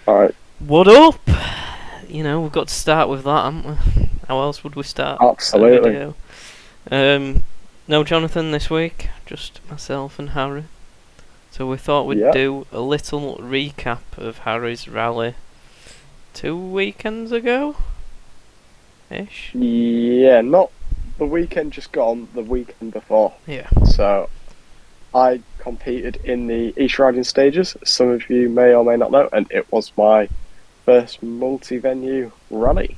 Alright, What up? You know, we've got to start with that, haven't we? How else would we start a absolutely. video? No Jonathan this week, just myself and Harry. So we thought we'd Yeah, do a little recap of Harry's rally 2 weekends ago? Ish? yeah, not the weekend just gone, the weekend before. Yeah. So, I competed in the East Riding stages, some of you may or may not know, and it was my first multi-venue rally.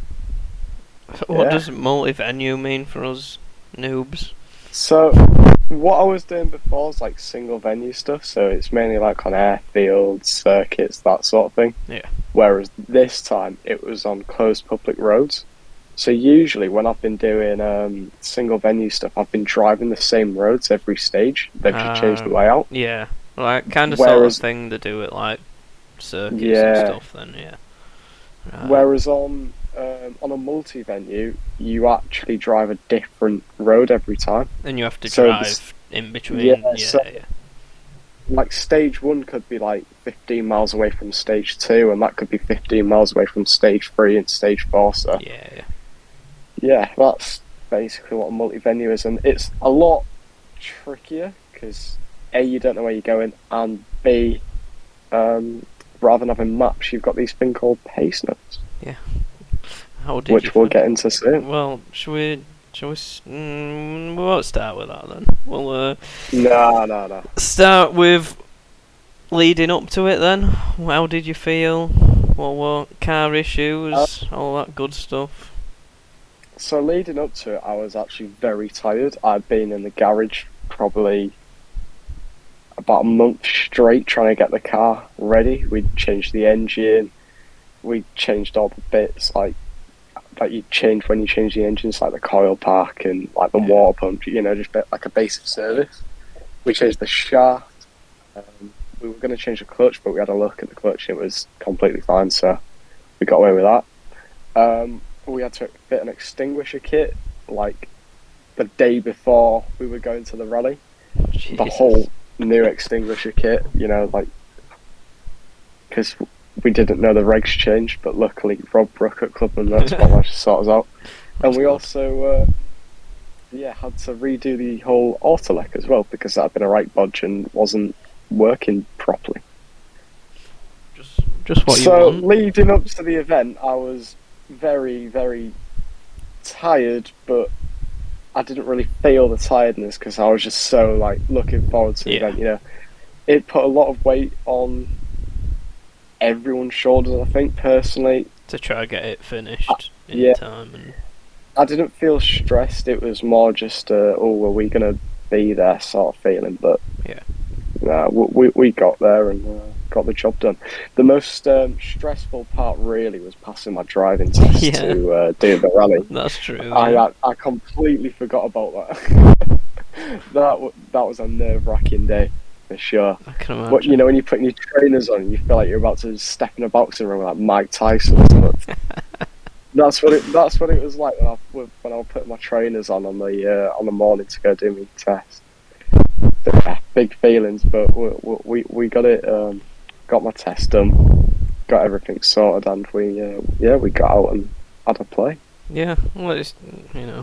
What Yeah. does multi-venue mean for us noobs? So, what I was doing before was like single venue stuff, so it's mainly like on airfields, circuits, that sort of thing. Yeah. Whereas this time it was on closed public roads. So usually when I've been doing single venue stuff, I've been driving the same roads every stage. They've just changed the layout. Yeah. Like, kind of sort of Whereas, thing to do it like circuits and yeah, stuff then, yeah. Right. whereas on a multi venue, you actually drive a different road every time. And you have to So drive in between. yeah, Yeah, so yeah. like stage one could be like 15 miles away from stage two, and that could be 15 miles away from stage three and stage four. So Yeah, yeah. yeah, that's basically what a multi-venue is, and it's a lot trickier because A, you don't know where you're going, and B, rather than having maps, you've got these thing called pace notes, How did you which we'll find? get into soon. Well, we won't start with that then. We'll No. start with leading up to it then. How did you feel? What car issues? All that good stuff. So leading up to it, I was actually very tired. I'd been in the garage probably about a month straight trying to get the car ready. We'd changed the engine, we changed all the bits like you change when you change the engines, like the coil pack and like the water pump. Just like a basic service. We changed the shaft. We were going to change the clutch, but we had a look at the clutch and it was completely fine, so we got away with that. We had to fit an extinguisher kit like the day before we were going to the rally. Jesus. The whole new extinguisher kit, like because we didn't know the regs changed, but luckily Rob Brook at Clubman that's what managed to sort us out. And we also had to redo the whole autolec as well because that had been a right bodge and wasn't working properly. Just what you So want. leading up to the event, I was very, very tired, but I didn't really feel the tiredness because I was just so like looking forward to the event. It put a lot of weight on everyone's shoulders, I think, personally. To try to get it finished in time. And I didn't feel stressed. It was more just are we gonna be there sort of feeling. But we got there and got the job done. The most stressful part really was passing my driving test to do the rally. That's true. I completely forgot about that. that was a nerve-wracking day for sure. I can imagine. But when you're putting your trainers on, you feel like you're about to step in a boxing ring with like Mike Tyson or something. That's what it was like when I was putting my trainers on the morning to go do my test. Big feelings, but we got it. Got my test done, got everything sorted, and we got out and had a play. Yeah, well, it's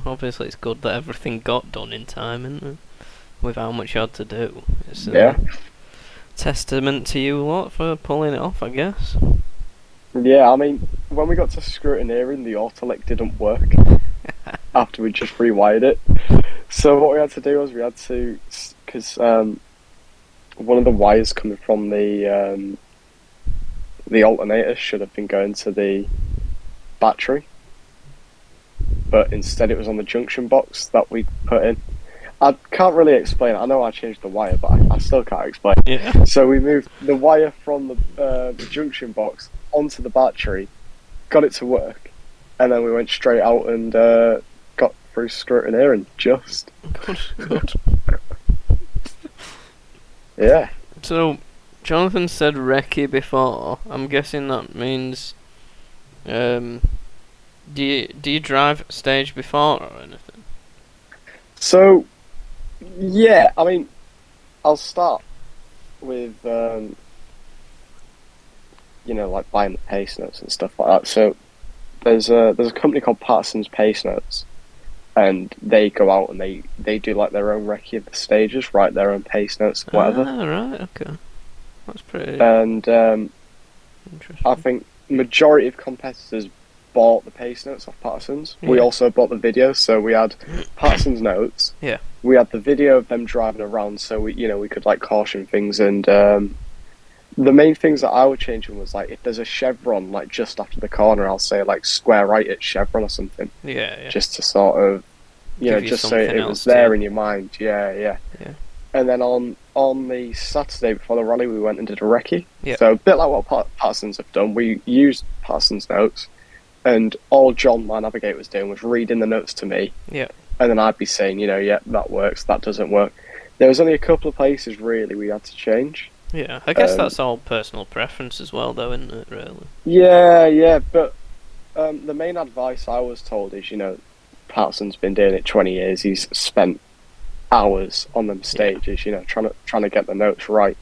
obviously it's good that everything got done in time, isn't it? With how much you had to do. It's testament to you lot for pulling it off, I guess. Yeah, I mean, when we got to scrutineering, the autolec didn't work after we just rewired it. So what we had to do was because one of the wires coming from the alternator should have been going to the battery, but instead it was on the junction box that we put in. I can't really explain. I know I changed the wire, but I still can't explain. Yeah. So we moved the wire from the junction box onto the battery, got it to work, and then we went straight out and got through scrutineering. Just good. Yeah. So, Jonathan said recce before. I'm guessing that means, do you drive stage before or anything? So, yeah, I mean, I'll start with like buying the pace notes and stuff like that. So there's a company called Patterson's Pace Notes, and they go out and they do like their own recce of the stages, write their own pace notes, whatever. Ah, right, okay. That's pretty And interesting. I think majority of competitors bought the pace notes off Patterson's. We also bought the video, so we had Patterson's notes. Yeah. We had the video of them driving around, so we could like caution things. And the main things that I would change was like if there's a chevron like just after the corner, I'll say like square right at chevron or something. Yeah. Just to sort of just so it was there in your mind. Yeah. And then on the Saturday before the rally, we went and did a recce. Yeah. So a bit like what Patterson's have done. We used Patterson's notes, and all John, my navigator, was doing was reading the notes to me. Yeah. And then I'd be saying, yeah, that works, that doesn't work. There was only a couple of places really we had to change. Yeah, I guess that's all personal preference as well, though, isn't it? Really. Yeah. But the main advice I was told is, Patterson's been doing it 20 years. He's spent hours on them stages, trying to get the notes right.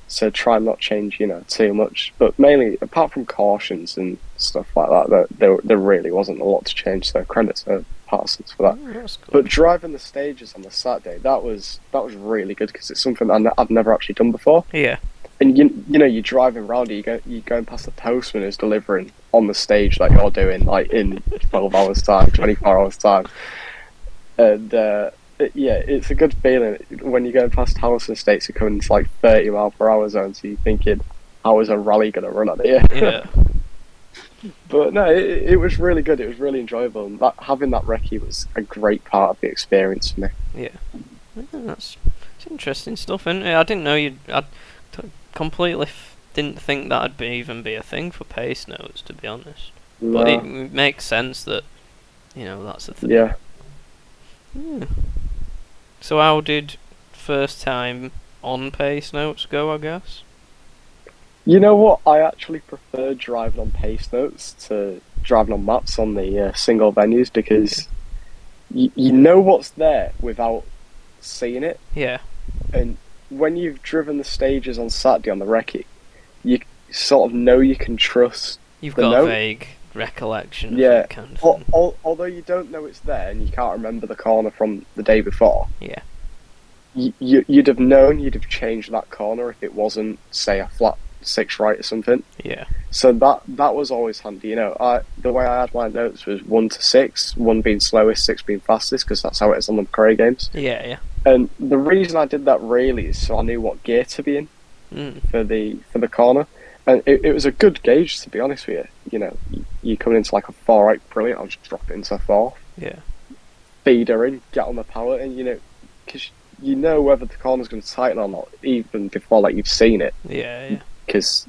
So try and not change, too much. But mainly, apart from cautions and stuff like that, there really wasn't a lot to change. So credit to Patterson's for that. Oh, that's good. But driving the stages on the Saturday, that was really good because it's something I've never actually done before. Yeah. And you're driving around, you're going past the postman who's delivering on the stage that you're doing, like in 12 hours time, 24 hours time, and it's a good feeling when you're going past house estates. You're coming into like 30 mph zone, so you're thinking, how is a rally going to run at here? Yeah. But no, it was really good. It was really enjoyable, and having that recce was a great part of the experience for me. Yeah, it's interesting stuff, isn't it? I didn't know I completely didn't think that'd even be a thing for pace notes, to be honest. No. But it makes sense that that's a thing. Yeah. So how did first time on pace notes go, I guess? You know what? I actually prefer driving on pace notes to driving on maps on the single venues because you know what's there without seeing it. Yeah. And when you've driven the stages on Saturday on the recce, you sort of know you can trust. You've the got note. A vague recollection of that kind of thing. Although you don't know it's there and you can't remember the corner from the day before. Yeah. You'd have known, you'd have changed that corner if it wasn't, say, a flat 6 right or something. Yeah. So that was always handy. The way I had my notes was 1 to 6, 1 being slowest, 6 being fastest, because that's how it is on the McRae games. Yeah. And the reason I did that really is so I knew what gear to be in for the corner. And it was a good gauge, to be honest with you. You coming into like a 4 right, brilliant. I'll just drop it into a 4. Yeah. Feed her in, get on the power, and because you know whether the corner's going to tighten or not, even before like you've seen it. Yeah. Because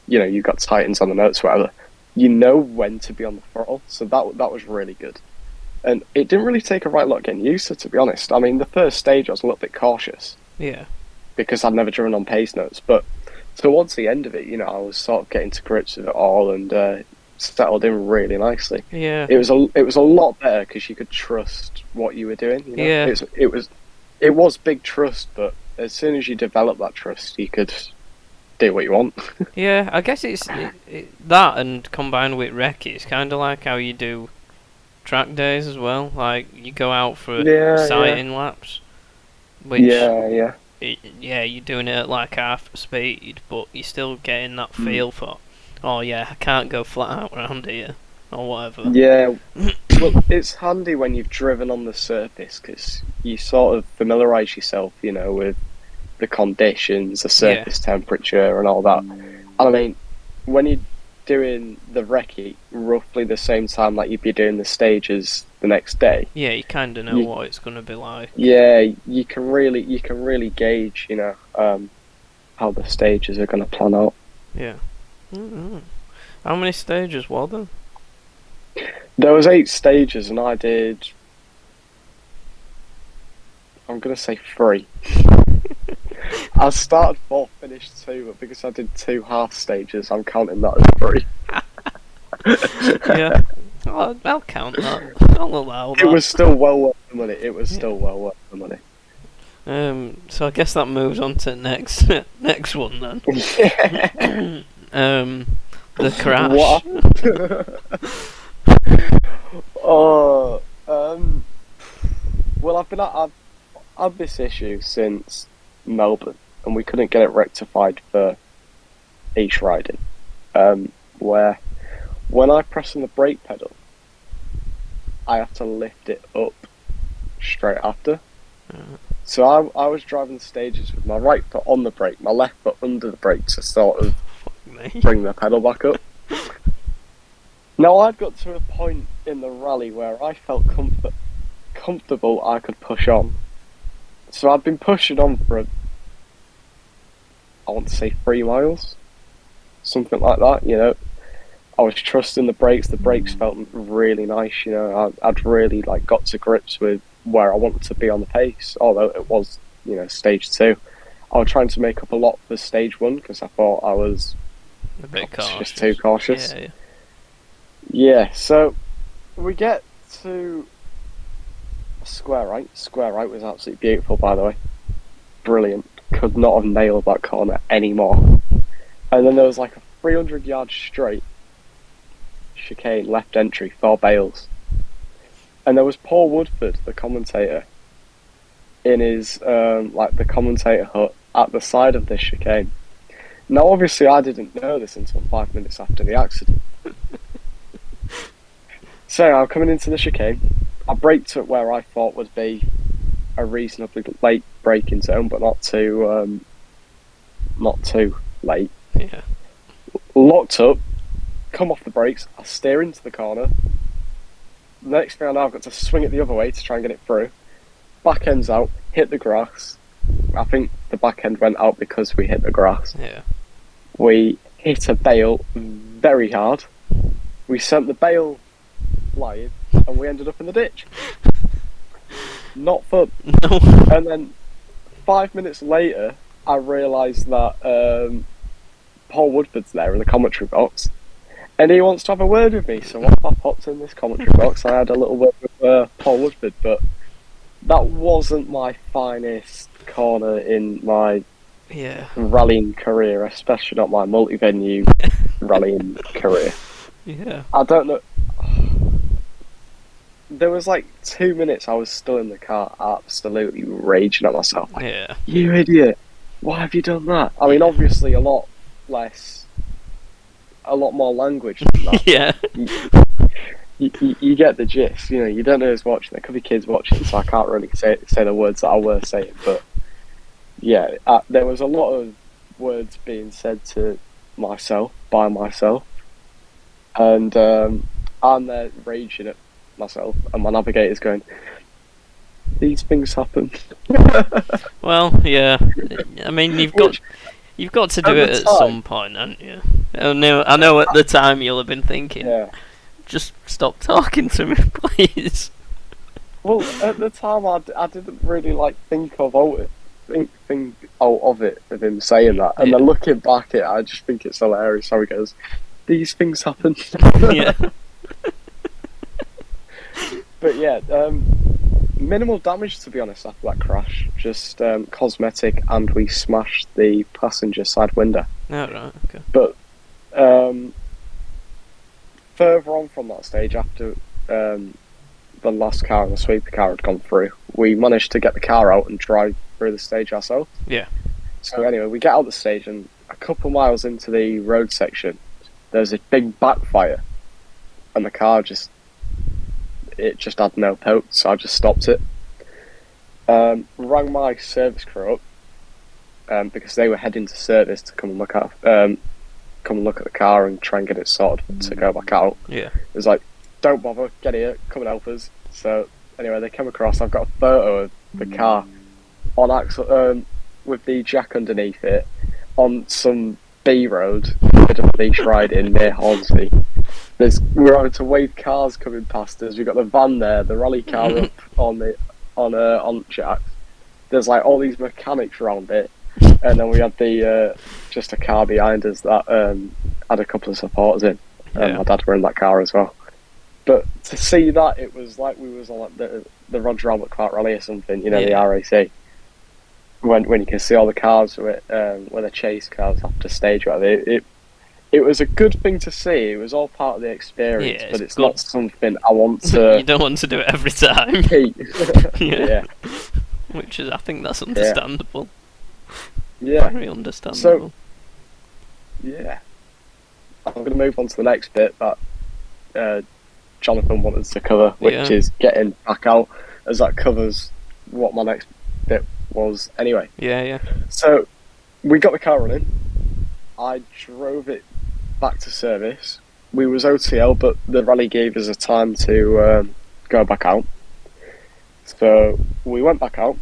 you've got tightens on the notes, whatever. You know when to be on the throttle, so that was really good. And it didn't really take a right lot getting used to be honest. I mean, the first stage I was a little bit cautious. Yeah. Because I'd never driven on pace notes, but towards the end of it, I was sort of getting to grips with it all and settled in really nicely. Yeah. It was a lot better because you could trust what you were doing. Yeah. It was big trust, but as soon as you develop that trust, you could do what you want. Yeah, I guess it's that, and combined with recce, it's kind of like how you do track days as well. Like you go out for sighting laps, which you're doing it at like half speed, but you're still getting that feel for, I can't go flat out around here or whatever. Yeah, well, it's handy when you've driven on the surface because you sort of familiarise yourself, with the conditions, the surface temperature and all that. And I mean, when you're doing the recce roughly the same time like you'd be doing the stages the next day, you kind of know what it's going to be like. Yeah, you can really gauge, how the stages are going to plan out. Yeah. Mm-hmm. How many stages were there? There was 8 stages and I did, I'm going to say 3. I started 4th, finished 2, but because I did 2 half stages, I'm counting that as 3. Yeah, I'll count that. I'll allow that. It was still well worth the money. So I guess that moves on to next one then. The crash. What Oh, well, I've had this issue since Melbourne, and we couldn't get it rectified for East Riding. Where when I press on the brake pedal, I have to lift it up straight after. So I was driving the stages with my right foot on the brake, my left foot under the brake to sort of bring the pedal back up. Now I'd got to a point in the rally where I felt comfortable I could push on. So I'd been pushing on for, I want to say 3 miles, something like that, you know. I was trusting the brakes felt really nice, you know. I'd really got to grips with where I wanted to be on the pace, although it was, you know, stage 2. I was trying to make up a lot for stage 1 because I thought I was a bit cautious. Just too cautious. Yeah. Yeah, so we get to Square Right. Square Right was absolutely beautiful, by the way. Brilliant. Could not have nailed that corner anymore. And then there was a 300-yard straight chicane left entry for Bales. And there was Paul Woodford, the commentator, in his the commentator hut at the side of this chicane. Now, obviously, I didn't know this until 5 minutes after the accident. So I'm coming into the chicane. I braked at where I thought would be a reasonably late braking zone, but not too late. Yeah. Locked up, come off the brakes. I steer into the corner. The next thing I know, I've got to swing it the other way to try and get it through. Back end's out, hit the grass. I think the back end went out because we hit the grass. Yeah. We hit a bale very hard. We sent the bale flying, and we ended up in the ditch. Not fun. No. And then 5 minutes later, I realised that Paul Woodford's there in the commentary box, and he wants to have a word with me. So I popped in this commentary box. I had a little word with Paul Woodford, but that wasn't my finest corner in my rallying career, especially not my multi-venue rallying career. Yeah. I don't know. There was 2 minutes I was still in the car, absolutely raging at myself. Yeah. You idiot! Why have you done that? I mean, obviously a lot more language than that. Yeah. You get the gist. You know, you don't know who's watching. There could be kids watching, so I can't really say the words that I were saying. But yeah, there was a lot of words being said to myself by myself, and I'm there raging at myself, and my navigator's going, "These things happen." Well, yeah. I mean, you've got to do it at some point, haven't you? I know at the time you'll have been thinking, just stop talking to me, please. Well, at the time I didn't really think of it, of him saying that, and then looking back at it, I just think it's hilarious how he goes, "These things happen." Yeah. But yeah, minimal damage, to be honest, after that crash. Just cosmetic, and we smashed the passenger side window. Oh, right, okay. But further on from that stage, after the last car and the sweeper car had gone through, we managed to get the car out and drive through the stage ourselves. Yeah. So anyway, we get out the stage, and a couple miles into the road section, there's a big backfire, and the car just had no poke, so I just stopped it. Rang my service crew up because they were heading to service to come and look at the car and try and get it sorted to go back out. Yeah. It was like, "Don't bother, get here, come and help us." So anyway, they came across. I've got a photo of the car on axle with the jack underneath it on some B road, bit of beach riding near Hornsey. We're having to wave cars coming past us. We've got the van there, the rally car up on jack. There's all these mechanics around it, and then we had just a car behind us that had a couple of supporters in. My dad were in that car as well. But to see that, it was like we was on the Roger Albert Clark Rally or something, you know, the RAC. When you can see all the cars with the chase cars after stage, whatever, it was a good thing to see. It was all part of the experience, Yeah, but it's it's not good. something I want You to don't want to do it every time. keep. Yeah. Yeah, Which is, I think that's yeah, understandable. yeah. Very So understandable. yeah, I'm going to move on to the next bit that uh, Jonathan wanted to cover, which Yeah. is getting back out, as that covers what my next bit was anyway. Yeah, yeah. So we got the car running. I drove it back to service. We was OTL, but the rally gave us a time to go back out. So we went back out,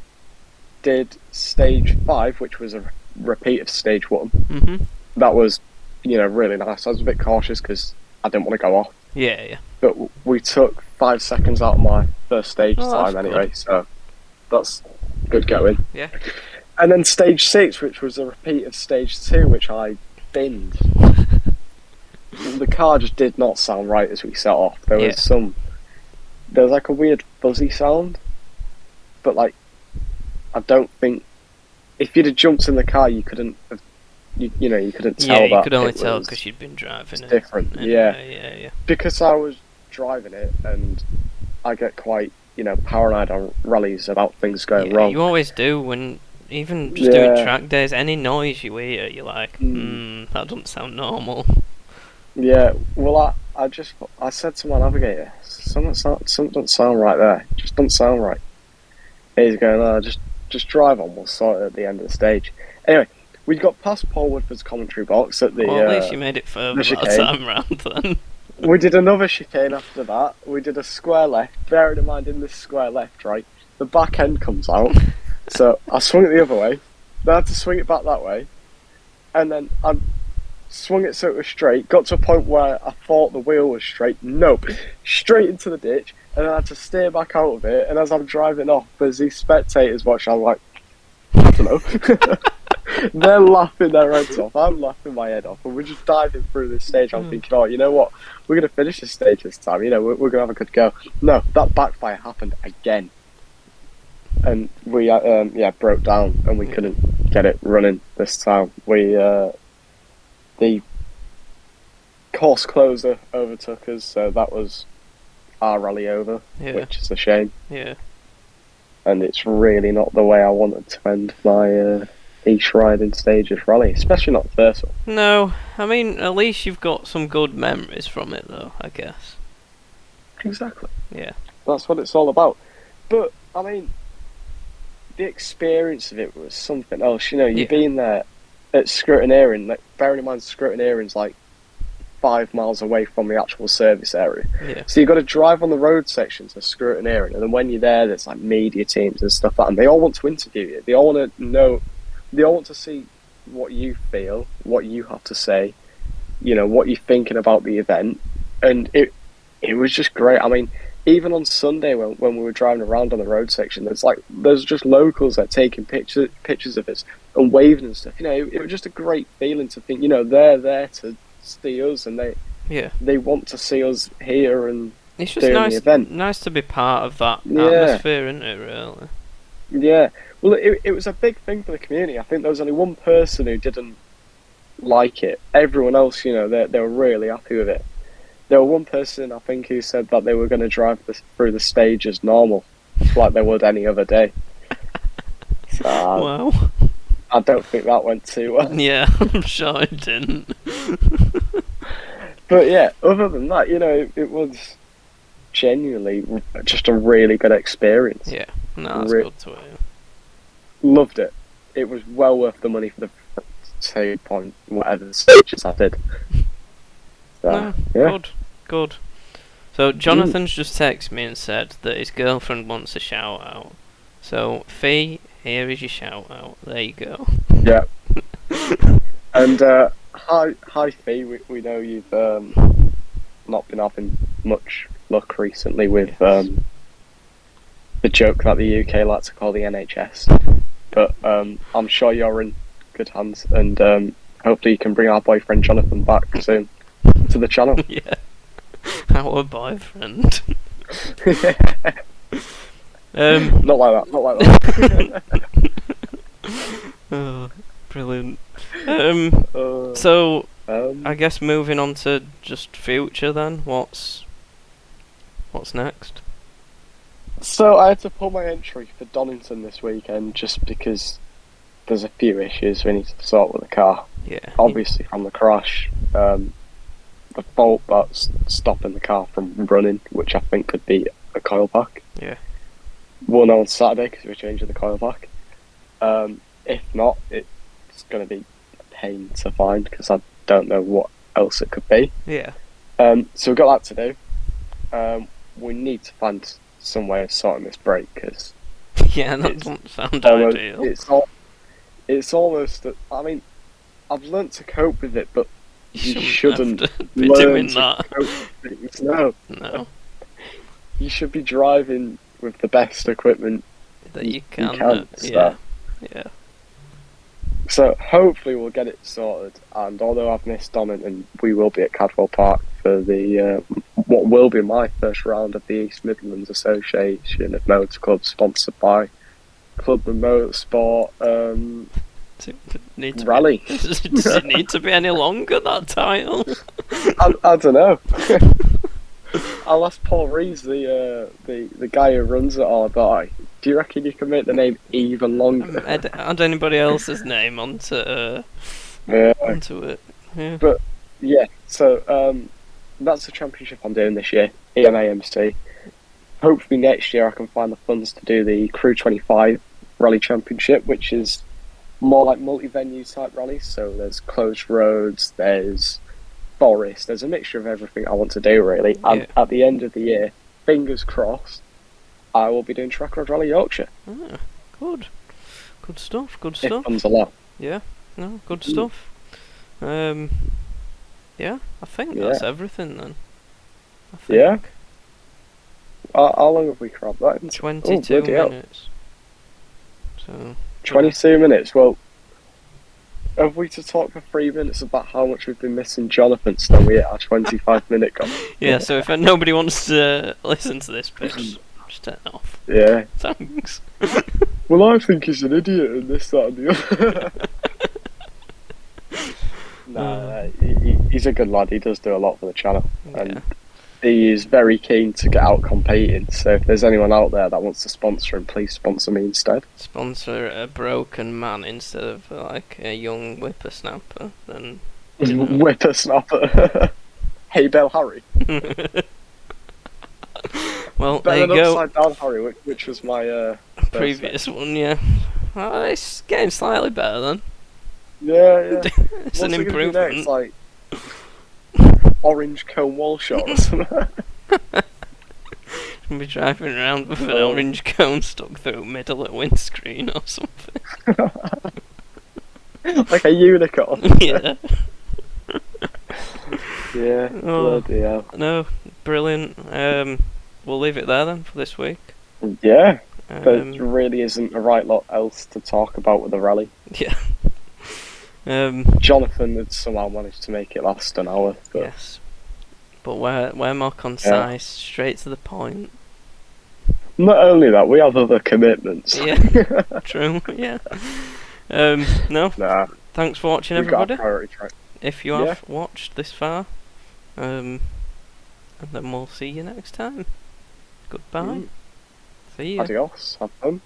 did stage 5, which was a repeat of stage 1. Mhm. That was, really nice. I was a bit cautious because I didn't want to go off. Yeah, yeah. But we took 5 seconds out of my first stage Oh, time that's anyway, good. so that's good going. Yeah. And then stage 6, which was a repeat of stage 2, which I binned. The car just did not sound right as we set off. There was like a weird fuzzy sound, but like, I don't think if you'd have jumped in the car, you couldn't have, you couldn't tell Yeah, you that could only it tell was because you'd been driving it. different. Anyway, Yeah, yeah, yeah. because I was driving it, and I get quite, paranoid on rallies about things going Yeah, wrong. you always do when even just doing track days. Any noise you hear, you're like, that doesn't sound normal. Yeah, well, I said to my navigator, something doesn't sound right there. It just doesn't sound right. And he's going, oh, just drive on. We'll sort it at the end of the stage. Anyway, we got past Paul Woodford's commentary box at the. Well, at least you made it further that time round then. We did another chicane after that. We did a square left. Bearing in mind, in this square left, right, the back end comes out. So I swung it the other way. Then I had to swing it back that way, and then I swung it so it was straight. Got to a point where I thought the wheel was straight. Nope, straight into the ditch, and I had to steer back out of it. And as I'm driving off, as these spectators watch, I'm like, I don't know. They're laughing their heads off. I'm laughing my head off, and we're just diving through this stage. I'm thinking, oh, you know what? We're going to finish this stage this time. We're going to have a good go. No, that backfire happened again, and we broke down, and we couldn't get it running this time. The course closer overtook us, so that was our rally over, which is a shame. Yeah. And it's really not the way I wanted to end my East Riding Stages rally, especially not the first one. No, I mean, at least you've got some good memories from it, though, I guess. Exactly. Yeah. That's what it's all about. But, I mean, the experience of it was something else. You've been there at Scrutineering, like, bearing in mind Scrutineering's like 5 miles away from the actual service area. Yeah. So you've got to drive on the road sections of Scrutineering, and then when you're there, there's like media teams and stuff like that, and they all want to interview you. They all want to know, they all want to see what you feel, what you have to say, what you're thinking about the event. And it was just great. I mean, even on Sunday when we were driving around on the road section, there's just locals that taking pictures of us and waving and stuff. It was just a great feeling to think, they're there to see us, and they want to see us here and it's just nice to be part of that atmosphere, isn't it, really? Yeah. Well, it was a big thing for the community. I think there was only one person who didn't like it. Everyone else, they were really happy with it. There was one person, I think, who said that they were going to drive through the stage as normal, like they would any other day. So, wow. I don't think that went too well. Yeah, I'm sure it didn't. But yeah, other than that, it was genuinely just a really good experience. Yeah, no, that's good to hear. Loved it. It was well worth the money for the 2 point whatever stages I did. So, yeah. Good. So Jonathan's just texted me and said that his girlfriend wants a shout out. So Fee, here is your shout out. There you go. Yeah. And hi Fee. We know you've not been having much luck recently with the joke that the UK like to call the NHS. But I'm sure you're in good hands, and hopefully you can bring our boyfriend Jonathan back soon to the channel. Yeah. Our boyfriend. Not like that. Oh, brilliant. So I guess moving on to just future then. What's next? So I had to pull my entry for Donington this weekend just because there's a few issues we need to sort with the car. Yeah. Obviously from the crash, the fault that's stopping the car from running, which I think could be a coil pack. Yeah. We'll know on Saturday because we're changing the coil pack. If not, it's going to be a pain to find because I don't know what else it could be. Yeah. So we've got that to do. We need to find some way of sorting this brake because Yeah, that doesn't sound ideal. It's almost. I mean, I've learnt to cope with it, but you shouldn't have to be learn doing to that. cope with things. No, you should be driving with the best equipment That you can. so. Yeah. So hopefully we'll get it sorted. And although I've missed Donington, we will be at Cadwell Park for the what will be my first round of the East Midlands Association of Motor Clubs, sponsored by Club and Motorsport Rally. Does it need to be any longer, that title? I don't know. I'll ask Paul Rees, the guy who runs it all, but do you reckon you can make the name even longer? Add anybody else's name onto it. Yeah. But yeah, so that's the championship I'm doing this year, EMAMC. Hopefully next year I can find the funds to do the Crew 25 Rally Championship, which is more like multi-venue type rallies. So there's closed roads, there's forest, there's a mixture of everything I want to do really. And at the end of the year, fingers crossed, I will be doing Track Road Rally Yorkshire. Ah, good stuff. If funds allow. Yeah, no, good stuff. Yeah, I think that's everything then. I think. Yeah. How long have we crabbed that into? 22 minutes. So 22 minutes. Well, have we to talk for 3 minutes about how much we've been missing Jonathan so we hit our 25-minute goal? Yeah, so if nobody wants to listen to this bit, just turn it off. Yeah. Thanks. Well, I think he's an idiot and this, that and the other. He's a good lad. He does do a lot for the channel. Yeah. And he is very keen to get out competing. So if there's anyone out there that wants to sponsor him, please sponsor me instead. Sponsor a broken man instead of like a young whippersnapper. Then Whippersnapper. Hey, Bell Harry. Well, Better there you go. Upside Down Harry, which was my previous one. Yeah. It's getting slightly better then. Yeah. It's an improvement. It's like orange cone wall shot or something. We'll be driving around with an orange cone stuck through middle of windscreen or something. Like a unicorn. Yeah. Yeah. Bloody hell. No, brilliant. We'll leave it there then for this week. Yeah. There really isn't a right lot else to talk about with the rally. Yeah. Jonathan had somehow managed to make it last an hour. But yes. But we're more concise, straight to the point. Not only that, we have other commitments. Yeah. True. Yeah. No. Nah. Thanks for watching, We've everybody. got a priority track. If you have watched this far, and then we'll see you next time. Goodbye. See you. Adios. Have fun.